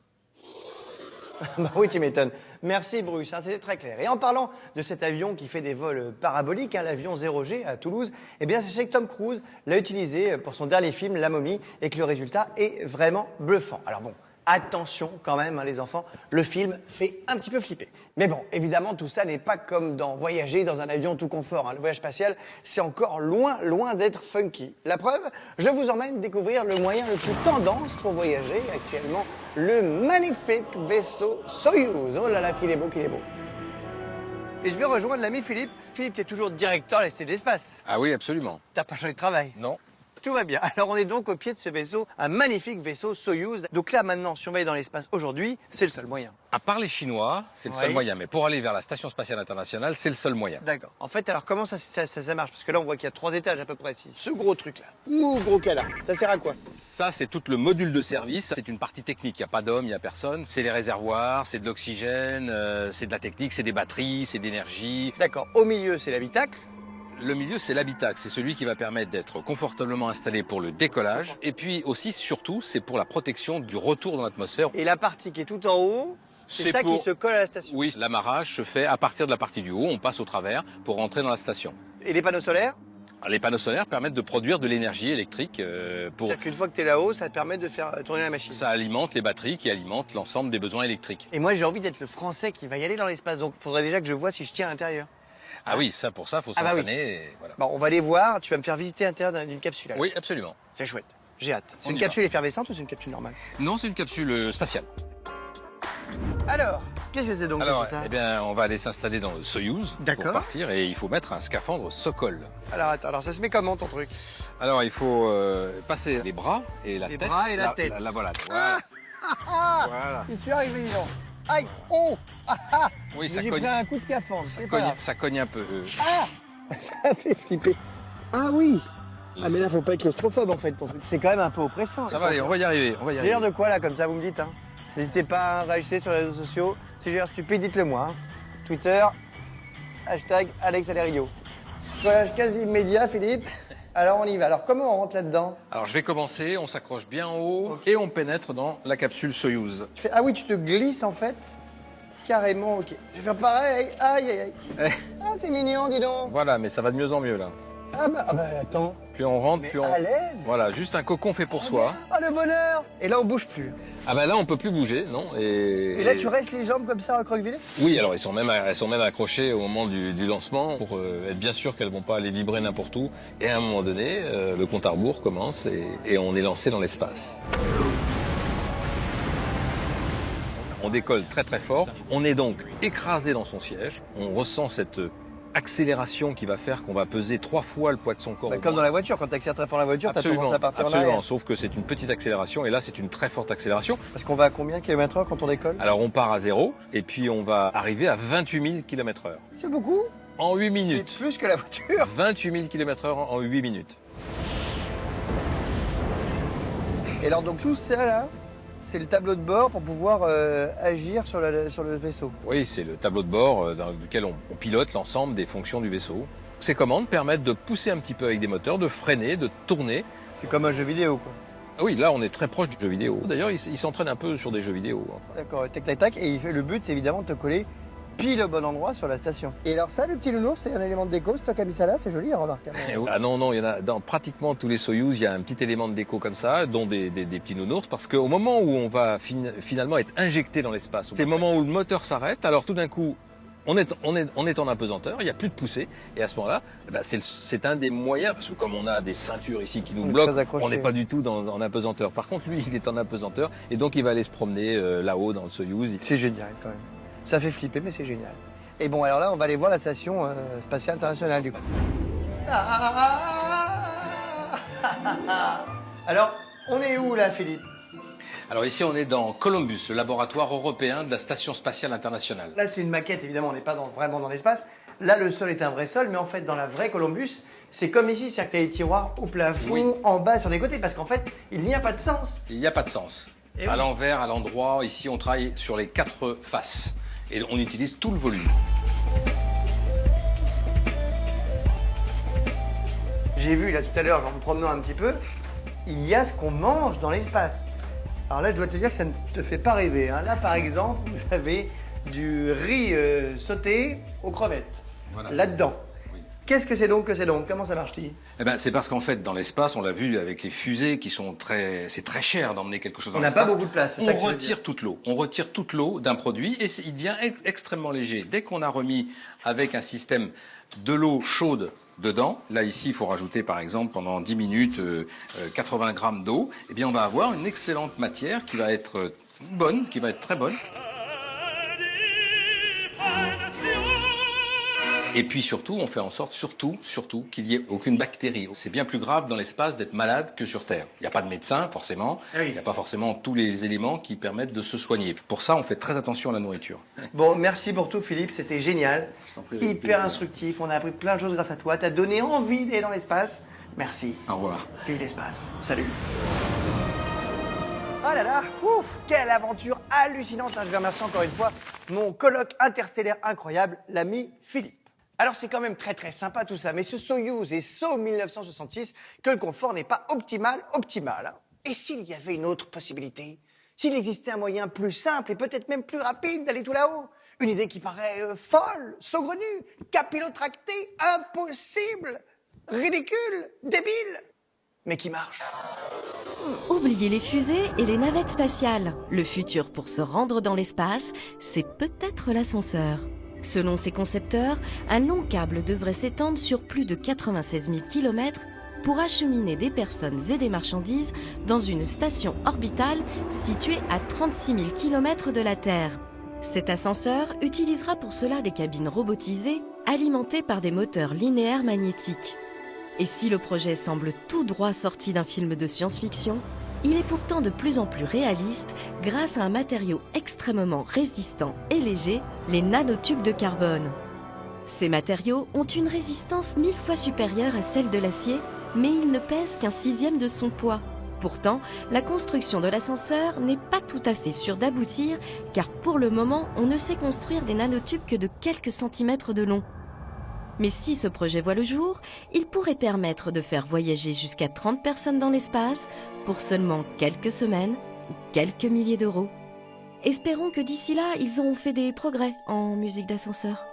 Speaker 1: Oui, tu m'étonnes. Merci Bruce, hein, c'était très clair. Et en parlant de cet avion qui fait des vols paraboliques, hein, l'avion 0G à Toulouse, eh bien sachez que Tom Cruise l'a utilisé pour son dernier film, La Momie, et que le résultat est vraiment bluffant. Alors bon, attention quand même, hein, les enfants, le film fait un petit peu flipper. Mais bon, évidemment, tout ça n'est pas comme dans voyager dans un avion tout confort. Hein. Le voyage spatial, c'est encore loin d'être funky. La preuve, je vous emmène découvrir le moyen le plus tendance pour voyager actuellement, le magnifique vaisseau Soyouz. Oh là là, qu'il est beau. Et je vais rejoindre l'ami Philippe. Philippe, tu es toujours directeur de la Cité de l'Espace.
Speaker 6: Ah oui, absolument.
Speaker 1: T'as pas changé de travail?
Speaker 6: Non.
Speaker 1: Tout va bien. Alors on est donc au pied de ce vaisseau, un magnifique vaisseau Soyouz. Donc là maintenant, si on va aller dans l'espace aujourd'hui, c'est le seul moyen.
Speaker 6: À part les Chinois, c'est le seul moyen. Mais pour aller vers la Station Spatiale Internationale, c'est le seul moyen.
Speaker 1: D'accord. En fait, alors comment ça marche? Parce que là, on voit qu'il y a 3 étages à peu près. Ce gros truc-là. Gros cas là. Ça sert à quoi?
Speaker 6: Ça, c'est tout le module de service. C'est une partie technique. Il n'y a pas d'homme, il n'y a personne. C'est les réservoirs, c'est de l'oxygène, c'est de la technique, c'est des batteries, c'est de l'énergie.
Speaker 1: D'accord. Au milieu, c'est l'habitacle.
Speaker 6: Le milieu, c'est l'habitacle. C'est celui qui va permettre d'être confortablement installé pour le décollage. Et puis aussi, surtout, c'est pour la protection du retour dans l'atmosphère.
Speaker 1: Et la partie qui est tout en haut, c'est ça qui se colle à la station?
Speaker 6: Oui, l'amarrage se fait à partir de la partie du haut. On passe au travers pour rentrer dans la station.
Speaker 1: Et les panneaux solaires?
Speaker 6: Les panneaux solaires permettent de produire de l'énergie électrique pour...
Speaker 1: C'est-à-dire qu'une fois que tu es là-haut, ça te permet de faire tourner la machine.
Speaker 6: Ça alimente les batteries qui alimentent l'ensemble des besoins électriques.
Speaker 1: Et moi, j'ai envie d'être le Français qui va y aller dans l'espace. Donc, il faudrait déjà que je vois si je tiens à l'intérieur.
Speaker 6: Ah oui, pour ça, il faut s'entraîner.
Speaker 1: Oui.
Speaker 6: Voilà.
Speaker 1: Bon, on va aller voir. Tu vas me faire visiter l'intérieur d'une capsule. Alors.
Speaker 6: Oui, absolument.
Speaker 1: C'est chouette. J'ai hâte. C'est une capsule effervescente ou c'est une capsule normale?
Speaker 6: Non, c'est une capsule spatiale.
Speaker 1: Alors, qu'est-ce que c'est donc?
Speaker 6: Ça eh bien, on va aller s'installer dans le Soyouz pour partir et il faut mettre un scaphandre Sokol.
Speaker 1: Alors, attends, ça se met comment ton truc?
Speaker 6: Alors, il faut passer les bras et la tête.
Speaker 1: Les bras et la tête.
Speaker 6: La voilà. Voilà.
Speaker 1: Voilà. Je suis arrivé, non. Aïe! Oh!
Speaker 6: Oui, ça
Speaker 1: cogne. J'ai pris un coup de scaphandre.
Speaker 6: Ça cogne un peu.
Speaker 1: Ah! Ça fait flipper. Ah oui! Ah mais là, faut pas être claustrophobe en fait. C'est quand même un peu oppressant.
Speaker 6: Ça va aller, on va y arriver.
Speaker 1: J'ai l'air de quoi là, comme ça, vous me dites, hein? N'hésitez pas à réagir sur les réseaux sociaux. Si j'ai l'air stupide, dites-le moi. Hein. Twitter, hashtag AlexAlerio. Voyage quasi immédiat, Philippe. Alors on y va. Alors comment on rentre là-dedans?
Speaker 6: Alors je vais commencer, on s'accroche bien en haut et on pénètre dans la capsule Soyouz.
Speaker 1: Ah oui, tu te glisses en fait? Carrément, ok. Je vais faire pareil. Aïe, aïe, aïe. Ah, c'est mignon, dis donc.
Speaker 6: Voilà, mais ça va de mieux en mieux là.
Speaker 1: Attends.
Speaker 6: Plus on rentre,
Speaker 1: Mais
Speaker 6: plus on...
Speaker 1: à l'aise.
Speaker 6: Voilà, juste un cocon fait pour soi.
Speaker 1: Ah, le bonheur. Et là, on bouge plus.
Speaker 6: Ah bah là, on peut plus bouger, non.
Speaker 1: Et là, tu restes les jambes comme ça, recroquevillées?
Speaker 6: Oui, alors elles sont même accrochées au moment du lancement pour être bien sûr qu'elles vont pas aller vibrer n'importe où. Et à un moment donné, le compte à rebours commence et on est lancé dans l'espace. On décolle très très fort. On est donc écrasé dans son siège. On ressent cette accélération qui va faire qu'on va peser 3 fois le poids de son corps.
Speaker 1: Comme dans la voiture, quand tu accélères très fort la voiture, tu as tendance à partir en
Speaker 6: absolument,
Speaker 1: arrière.
Speaker 6: sauf que c'est une petite accélération et là c'est une très forte accélération.
Speaker 1: Parce qu'on va à combien de km/h quand on décolle?
Speaker 6: Alors on part à 0 et puis on va arriver à 28 000 km/h.
Speaker 1: C'est beaucoup.
Speaker 6: En 8 minutes.
Speaker 1: C'est plus que la voiture.
Speaker 6: 28 000 km/h en 8 minutes.
Speaker 1: Et alors donc tout ça là, c'est le tableau de bord pour pouvoir agir sur le vaisseau.
Speaker 6: Oui, c'est le tableau de bord dans lequel on pilote l'ensemble des fonctions du vaisseau. Ces commandes permettent de pousser un petit peu avec des moteurs, de freiner, de tourner.
Speaker 1: C'est comme un jeu vidéo quoi.
Speaker 6: Ah oui, là on est très proche du jeu vidéo. D'ailleurs, il s'entraîne un peu sur des jeux vidéo. Enfin.
Speaker 1: D'accord, tac tac tac. Et le but c'est évidemment de te coller pile au bon endroit sur la station. Et alors ça, le petit nounours, c'est un élément de déco. C'est toi qui as mis ça là, c'est joli, remarque.
Speaker 6: Ah non, il y en a dans pratiquement tous les Soyouz, il y a un petit élément de déco comme ça, dont des petits nounours, parce qu'au moment où on va finalement être injecté dans l'espace, c'est le moment où le moteur s'arrête, alors tout d'un coup, on est en apesanteur, il n'y a plus de poussée, et à ce moment-là, c'est un des moyens, parce que comme on a des ceintures ici qui nous bloquent, on n'est pas du tout en apesanteur. Par contre, lui, il est en apesanteur, et donc il va aller se promener là-haut dans le Soyouz.
Speaker 1: C'est génial quand même. Ça fait flipper, mais c'est génial. Et bon, alors là, on va aller voir la station spatiale internationale, du coup. Alors, on est où, là, Philippe?
Speaker 6: Alors ici, on est dans Columbus, le laboratoire européen de la Station spatiale internationale.
Speaker 1: Là, c'est une maquette, évidemment, on n'est pas vraiment dans l'espace. Là, le sol est un vrai sol, mais en fait, dans la vraie Columbus, c'est comme ici, c'est-à-dire que tu as des tiroirs au plafond, oui, en bas, sur les côtés, parce qu'en fait, il n'y a pas de sens.
Speaker 6: Il n'y a pas de sens. Et à l'envers, à l'endroit, ici, on travaille sur les 4 faces. Et on utilise tout le volume.
Speaker 1: J'ai vu là tout à l'heure, en me promenant un petit peu, il y a ce qu'on mange dans l'espace. Alors là, je dois te dire que ça ne te fait pas rêver. Hein. Là, par exemple, vous avez du riz sauté aux crevettes. Voilà. Là-dedans. Oui. Qu'est-ce que c'est donc Comment ça marche-t-il?
Speaker 6: Eh ben, c'est parce qu'en fait, dans l'espace, on l'a vu avec les fusées qui sont c'est très cher d'emmener quelque chose dans l'espace.
Speaker 1: On n'a pas beaucoup de place.
Speaker 6: On retire toute l'eau. On retire toute l'eau d'un produit et il devient extrêmement léger. Dès qu'on a remis avec un système de l'eau chaude dedans, là ici, il faut rajouter par exemple pendant 10 minutes 80 grammes d'eau, eh bien on va avoir une excellente matière qui va être bonne, qui va être très bonne. Et puis surtout, on fait en sorte, surtout, qu'il n'y ait aucune bactérie. C'est bien plus grave dans l'espace d'être malade que sur Terre. Il n'y a pas de médecin, forcément. Oui. Il n'y a pas forcément tous les éléments qui permettent de se soigner. Pour ça, on fait très attention à la nourriture.
Speaker 1: Bon, merci pour tout, Philippe. C'était génial. Hyper instructif. On a appris plein de choses grâce à toi. Tu as donné envie d'aller dans l'espace. Merci.
Speaker 6: Au revoir.
Speaker 1: Vive l'espace. Salut. Oh là là, ouf, quelle aventure hallucinante. Je vais remercier encore une fois mon colloque interstellaire incroyable, l'ami Philippe. Alors c'est quand même très sympa tout ça, mais ce Soyouz est saut 1966 que le confort n'est pas optimal. Et s'il y avait une autre possibilité? S'il existait un moyen plus simple et peut-être même plus rapide d'aller tout là-haut? Une idée qui paraît folle, saugrenue, capillotractée, impossible, ridicule, débile, mais qui marche.
Speaker 2: Oubliez les fusées et les navettes spatiales. Le futur pour se rendre dans l'espace, c'est peut-être l'ascenseur. Selon ses concepteurs, un long câble devrait s'étendre sur plus de 96 000 km pour acheminer des personnes et des marchandises dans une station orbitale située à 36 000 km de la Terre. Cet ascenseur utilisera pour cela des cabines robotisées alimentées par des moteurs linéaires magnétiques. Et si le projet semble tout droit sorti d'un film de science-fiction, il est pourtant de plus en plus réaliste grâce à un matériau extrêmement résistant et léger, les nanotubes de carbone. Ces matériaux ont une résistance 1000 fois supérieure à celle de l'acier, mais ils ne pèsent qu'un 1/6 de son poids. Pourtant, la construction de l'ascenseur n'est pas tout à fait sûre d'aboutir, car pour le moment, on ne sait construire des nanotubes que de quelques centimètres de long. Mais si ce projet voit le jour, il pourrait permettre de faire voyager jusqu'à 30 personnes dans l'espace pour seulement quelques semaines ou quelques milliers d'euros. Espérons que d'ici là, ils auront fait des progrès en musique d'ascenseur.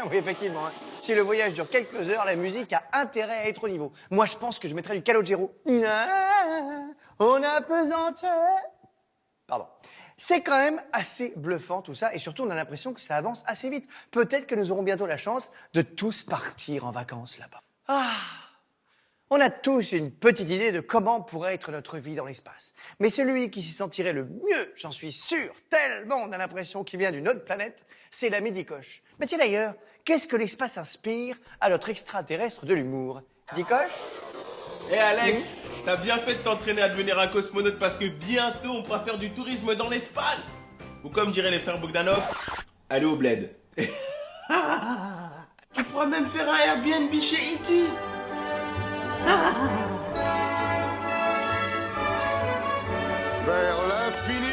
Speaker 1: Oui, effectivement. Hein. Si le voyage dure quelques heures, la musique a intérêt à être au niveau. Moi, je pense que je mettrais du Calogero. On a pesanteur. Pardon. C'est quand même assez bluffant tout ça, et surtout on a l'impression que ça avance assez vite. Peut-être que nous aurons bientôt la chance de tous partir en vacances là-bas. Ah, on a tous une petite idée de comment pourrait être notre vie dans l'espace. Mais celui qui s'y sentirait le mieux, j'en suis sûr, tellement on a l'impression qu'il vient d'une autre planète, c'est la Midi-Coche. Mais tiens d'ailleurs, qu'est-ce que l'espace inspire à notre extraterrestre de l'humour? Midi-Coche?
Speaker 14: Hé Alex, t'as bien fait de t'entraîner à devenir un cosmonaute parce que bientôt on pourra faire du tourisme dans l'espace. Ou comme diraient les frères Bogdanov, aller au bled. Tu pourras même faire un Airbnb chez E.T.
Speaker 15: Vers l'infini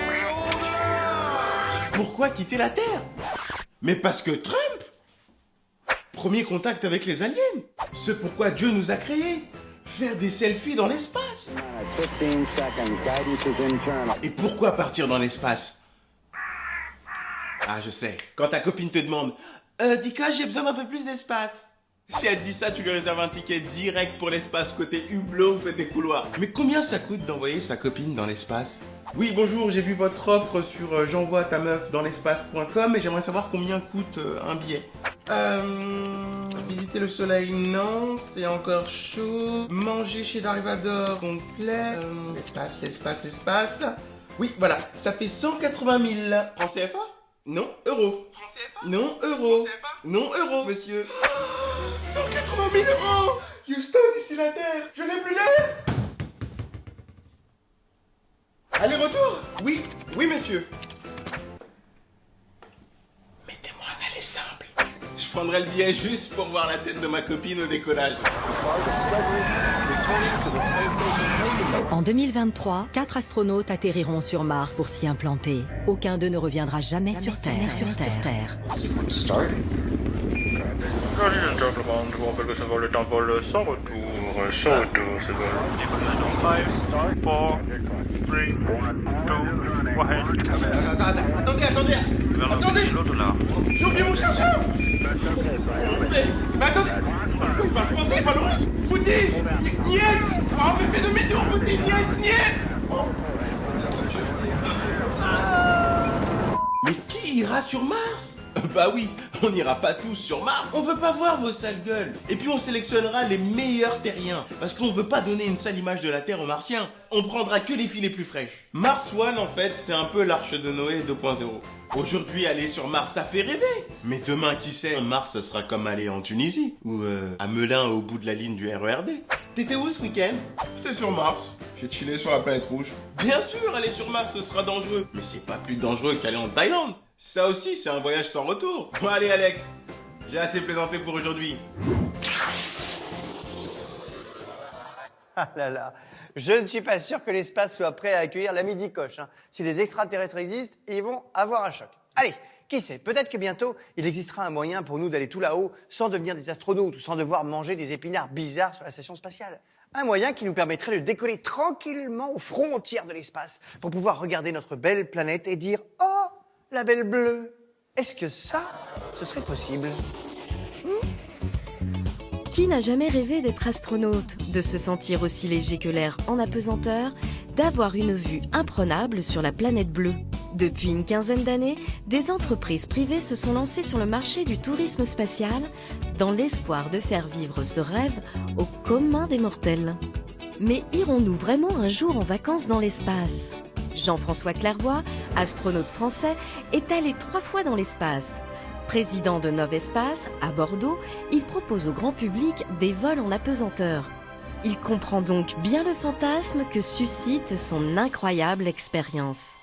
Speaker 15: et au-delà.
Speaker 14: Pourquoi quitter la Terre? Mais parce que Trump! Premier contact avec les aliens. Ce pourquoi Dieu nous a créés. Faire des selfies dans l'espace. Et pourquoi partir dans l'espace? Ah, je sais. Quand ta copine te demande Dika, j'ai besoin d'un peu plus d'espace. Si elle te dit ça, tu lui réserves un ticket direct pour l'espace côté Hublot ou fait des couloirs. Mais combien ça coûte d'envoyer sa copine dans l'espace? Oui, bonjour, j'ai vu votre offre sur j'envoie ta meuf dans l'espace.com et j'aimerais savoir combien coûte un billet. Visiter le soleil, non, c'est encore chaud. Manger chez Darivador, complet. L'espace. Oui, voilà, ça fait 180 000. Francs CFA? Non, euros. Francs CFA? Non, euros. Non, euros, monsieur. 180 000 euros! Houston, ici la Terre, je n'ai plus l'air! Aller-retour? Oui, monsieur. Mettez-moi un aller simple. Je prendrai le billet juste pour voir la tête de ma copine au décollage.
Speaker 16: En 2023, 4 astronautes atterriront sur Mars pour s'y implanter. Aucun d'eux ne reviendra jamais sur Terre.
Speaker 17: Ladies and gentlemen, tout vol que ce vol est un vol sans retour, ce vol. Décollage dans 5, 4, 3, 2, 1.
Speaker 14: Attendez! J'ai oublié mon chercheur! Mais attendez! Pourquoi il parle français, il parle russe? Poutine! Niet! On me fait demi-tour, Poutine! Niet! Mais qui ira sur Mars? Bah oui, on n'ira pas tous sur Mars. On veut pas voir vos sales gueules. Et puis on sélectionnera les meilleurs terriens. Parce qu'on veut pas donner une sale image de la Terre aux Martiens. On prendra que les filles les plus fraîches. Mars One, en fait, c'est un peu l'arche de Noé 2.0. Aujourd'hui, aller sur Mars, ça fait rêver. Mais demain, qui sait, Mars, ça sera comme aller en Tunisie. Ou à Melun, au bout de la ligne du RERD. T'étais où ce week-end? J'étais sur Mars. J'ai chillé sur la planète rouge. Bien sûr, aller sur Mars, ce sera dangereux. Mais c'est pas plus dangereux qu'aller en Thaïlande. Ça aussi, c'est un voyage sans retour. Bon, allez, Alex. J'ai assez plaisanté pour aujourd'hui.
Speaker 1: Ah là là, je ne suis pas sûr que l'espace soit prêt à accueillir la Midi-Coche. Hein. Si les extraterrestres existent, ils vont avoir un choc. Allez, qui sait, peut-être que bientôt, il existera un moyen pour nous d'aller tout là-haut sans devenir des astronautes ou sans devoir manger des épinards bizarres sur la station spatiale. Un moyen qui nous permettrait de décoller tranquillement aux frontières de l'espace pour pouvoir regarder notre belle planète et dire « Oh, la belle bleue !» Est-ce que ça, ce serait possible?
Speaker 2: Qui n'a jamais rêvé d'être astronaute, de se sentir aussi léger que l'air en apesanteur, d'avoir une vue imprenable sur la planète bleue? Depuis une quinzaine d'années, des entreprises privées se sont lancées sur le marché du tourisme spatial dans l'espoir de faire vivre ce rêve au commun des mortels. Mais irons-nous vraiment un jour en vacances dans l'espace? Jean-François Clairvoy, astronaute français, est allé 3 fois dans l'espace. Président de Novespace, à Bordeaux, il propose au grand public des vols en apesanteur. Il comprend donc bien le fantasme que suscite son incroyable expérience.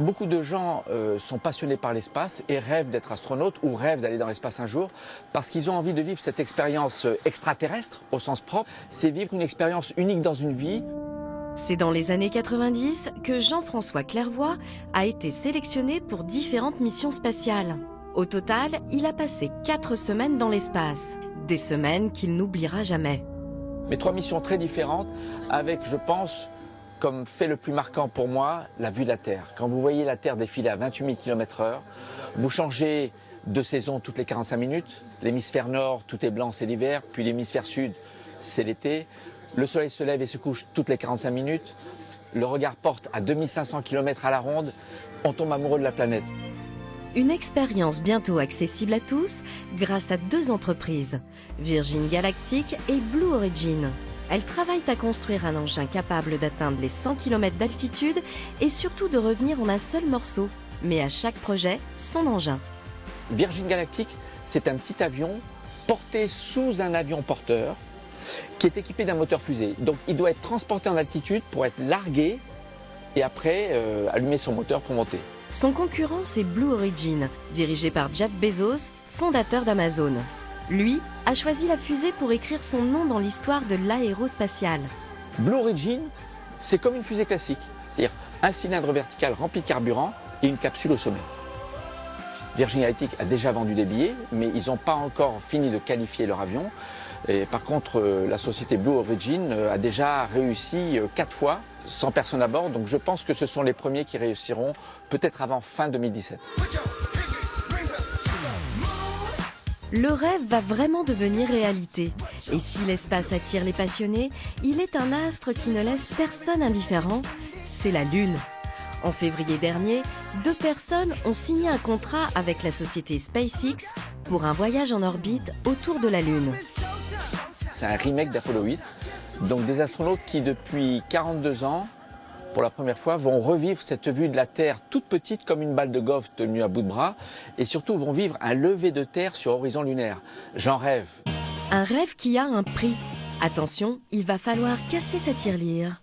Speaker 18: Beaucoup de gens sont passionnés par l'espace et rêvent d'être astronautes ou rêvent d'aller dans l'espace un jour parce qu'ils ont envie de vivre cette expérience extraterrestre au sens propre. C'est vivre une expérience unique dans une vie.
Speaker 2: C'est dans les années 90 que Jean-François Clairvoy a été sélectionné pour différentes missions spatiales. Au total, il a passé 4 semaines dans l'espace. Des semaines qu'il n'oubliera jamais.
Speaker 18: Mais 3 missions très différentes avec, je pense, comme fait le plus marquant pour moi, la vue de la Terre. Quand vous voyez la Terre défiler à 28 000 km/h, vous changez 2 saisons toutes les 45 minutes. L'hémisphère nord, tout est blanc, c'est l'hiver. Puis l'hémisphère sud, c'est l'été. Le soleil se lève et se couche toutes les 45 minutes. Le regard porte à 2500 km à la ronde. On tombe amoureux de la planète.
Speaker 2: Une expérience bientôt accessible à tous grâce à 2 entreprises, Virgin Galactic et Blue Origin. Elles travaillent à construire un engin capable d'atteindre les 100 km d'altitude et surtout de revenir en un seul morceau. Mais à chaque projet, son engin.
Speaker 18: Virgin Galactic, c'est un petit avion porté sous un avion porteur qui est équipé d'un moteur fusée. Donc il doit être transporté en altitude pour être largué et après allumer son moteur pour monter.
Speaker 2: Son concurrent, c'est Blue Origin, dirigé par Jeff Bezos, fondateur d'Amazon. Lui a choisi la fusée pour écrire son nom dans l'histoire de l'aérospatiale.
Speaker 18: Blue Origin, c'est comme une fusée classique, c'est-à-dire un cylindre vertical rempli de carburant et une capsule au sommet. Virgin Galactic a déjà vendu des billets, mais ils n'ont pas encore fini de qualifier leur avion. Et par contre, la société Blue Origin a déjà réussi 4 fois, sans personne à bord. Donc je pense que ce sont les premiers qui réussiront, peut-être avant fin 2017.
Speaker 2: Le rêve va vraiment devenir réalité. Et si l'espace attire les passionnés, il est un astre qui ne laisse personne indifférent, c'est la Lune. En février dernier, 2 personnes ont signé un contrat avec la société SpaceX pour un voyage en orbite autour de la Lune.
Speaker 18: C'est un remake d'Apollo 8, donc des astronautes qui depuis 42 ans, pour la première fois, vont revivre cette vue de la Terre toute petite comme une balle de golf tenue à bout de bras et surtout vont vivre un lever de Terre sur horizon lunaire. J'en rêve.
Speaker 2: Un rêve qui a un prix. Attention, il va falloir casser sa tirelire.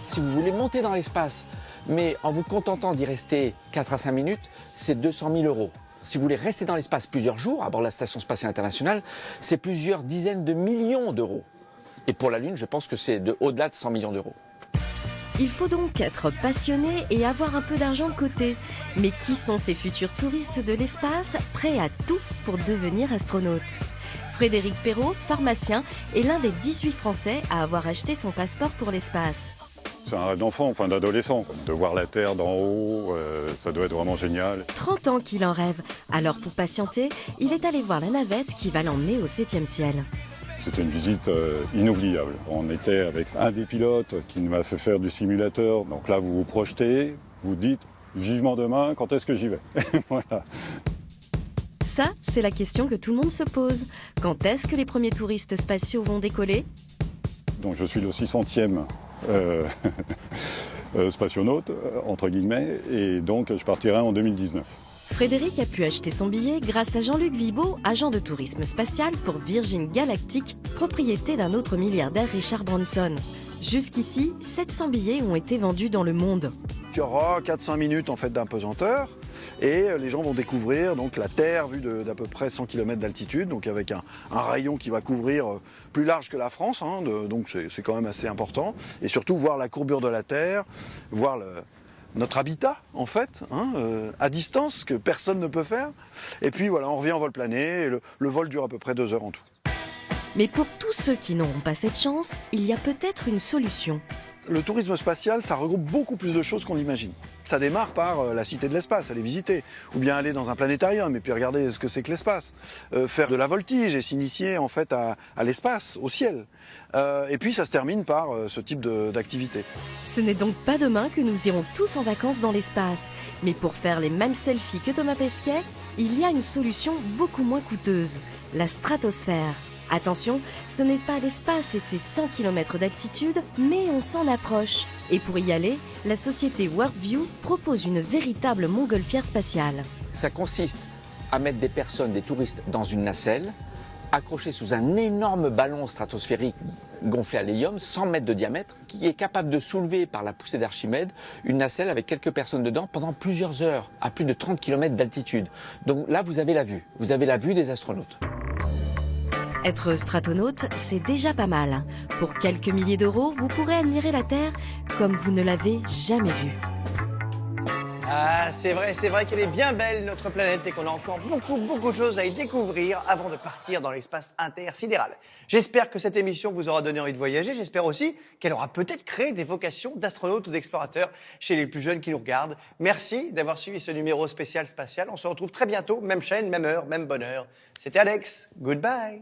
Speaker 18: Si vous voulez monter dans l'espace, mais en vous contentant d'y rester 4 à 5 minutes, c'est 200 000 €. Si vous voulez rester dans l'espace plusieurs jours à bord de la Station Spatiale Internationale, c'est plusieurs dizaines de millions d'euros. Et pour la Lune, je pense que c'est au-delà de 100 millions d'euros.
Speaker 2: Il faut donc être passionné et avoir un peu d'argent de côté. Mais qui sont ces futurs touristes de l'espace prêts à tout pour devenir astronautes? Frédéric Perrault, pharmacien, est l'un des 18 Français à avoir acheté son passeport pour l'espace.
Speaker 3: C'est un rêve d'enfant, enfin d'adolescent. De voir la Terre d'en haut, ça doit être vraiment génial.
Speaker 2: 30 ans qu'il en rêve. Alors pour patienter, il est allé voir la navette qui va l'emmener au 7e ciel.
Speaker 3: C'était une visite inoubliable. On était avec un des pilotes qui m'a fait faire du simulateur. Donc là, vous vous projetez, vous dites vivement demain, quand est-ce que j'y vais? Voilà.
Speaker 2: Ça, c'est la question que tout le monde se pose. Quand est-ce que les premiers touristes spatiaux vont décoller?
Speaker 3: Donc je suis le 600e spationaute, entre guillemets, et donc je partirai en 2019.
Speaker 2: Frédéric a pu acheter son billet grâce à Jean-Luc Vibaud, agent de tourisme spatial pour Virgin Galactic, propriété d'un autre milliardaire, Richard Branson. Jusqu'ici, 700 billets ont été vendus dans le monde.
Speaker 19: Il y aura 4-5 minutes en fait d'impesanteur et les gens vont découvrir donc la Terre vue d'à peu près 100 km d'altitude, donc avec un rayon qui va couvrir plus large que la France, hein, donc c'est quand même assez important. Et surtout voir la courbure de la Terre, voir notre habitat en fait, hein, à distance, que personne ne peut faire. Et puis voilà, on revient en vol plané et le vol dure à peu près 2 heures en tout.
Speaker 2: Mais pour tous ceux qui n'auront pas cette chance, il y a peut-être une solution.
Speaker 19: Le tourisme spatial, ça regroupe beaucoup plus de choses qu'on imagine. Ça démarre par la cité de l'espace, aller visiter, ou bien aller dans un planétarium et puis regarder ce que c'est que l'espace, faire de la voltige et s'initier en fait à l'espace, au ciel. Et puis ça se termine par ce type d'activité.
Speaker 2: Ce n'est donc pas demain que nous irons tous en vacances dans l'espace. Mais pour faire les mêmes selfies que Thomas Pesquet, il y a une solution beaucoup moins coûteuse, la stratosphère. Attention, ce n'est pas l'espace et ses 100 km d'altitude, mais on s'en approche. Et pour y aller, la société Worldview propose une véritable montgolfière spatiale.
Speaker 18: Ça consiste à mettre des personnes, des touristes, dans une nacelle, accrochée sous un énorme ballon stratosphérique gonflé à l'hélium, 100 mètres de diamètre, qui est capable de soulever par la poussée d'Archimède une nacelle avec quelques personnes dedans pendant plusieurs heures, à plus de 30 km d'altitude. Donc là, vous avez la vue des astronautes.
Speaker 2: Être stratonaute, c'est déjà pas mal. Pour quelques milliers d'euros, vous pourrez admirer la Terre comme vous ne l'avez jamais vue.
Speaker 1: Ah, c'est vrai qu'elle est bien belle, notre planète, et qu'on a encore beaucoup de choses à y découvrir avant de partir dans l'espace intersidéral. J'espère que cette émission vous aura donné envie de voyager. J'espère aussi qu'elle aura peut-être créé des vocations d'astronautes ou d'explorateurs chez les plus jeunes qui nous regardent. Merci d'avoir suivi ce numéro spécial spatial. On se retrouve très bientôt, même chaîne, même heure, même bonne heure. C'était Alex. Goodbye.